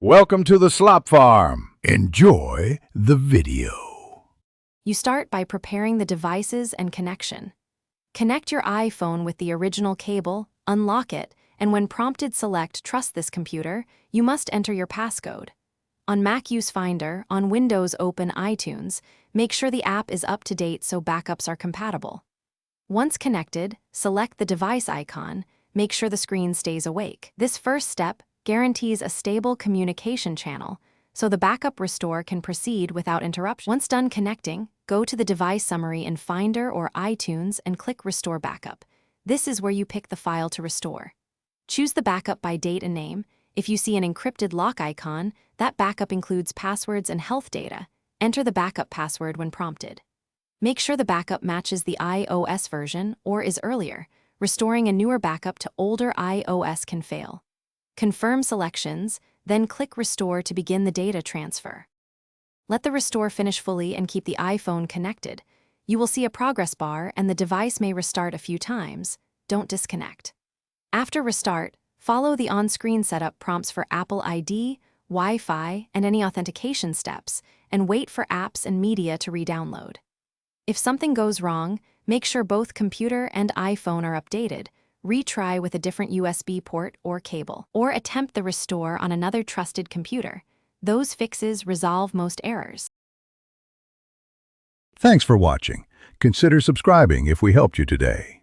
Welcome to the Slop Farm. Enjoy the video. You start by preparing the devices and connection. Connect your iPhone with the original cable, unlock it, and when prompted select Trust this computer, you must enter your passcode. On Mac use Finder, on Windows open iTunes, make sure the app is up to date so backups are compatible. Once connected, select the device icon, make sure the screen stays awake. This first step guarantees a stable communication channel, so the backup restore can proceed without interruption. Once done connecting, go to the device summary in Finder or iTunes and click Restore Backup. This is where you pick the file to restore. Choose the backup by date and name. If you see an encrypted lock icon, that backup includes passwords and health data. Enter the backup password when prompted. Make sure the backup matches the iOS version or is earlier. Restoring a newer backup to older iOS can fail. Confirm selections, then click Restore to begin the data transfer. Let the restore finish fully and keep the iPhone connected. You will see a progress bar and the device may restart a few times. Don't disconnect. After restart, follow the on-screen setup prompts for Apple ID, Wi-Fi, and any authentication steps, and wait for apps and media to re-download. If something goes wrong, make sure both computer and iPhone are updated. Retry with a different USB port or cable, or attempt the restore on another trusted computer. Those fixes resolve most errors. Thanks for watching. Consider subscribing if we helped you today.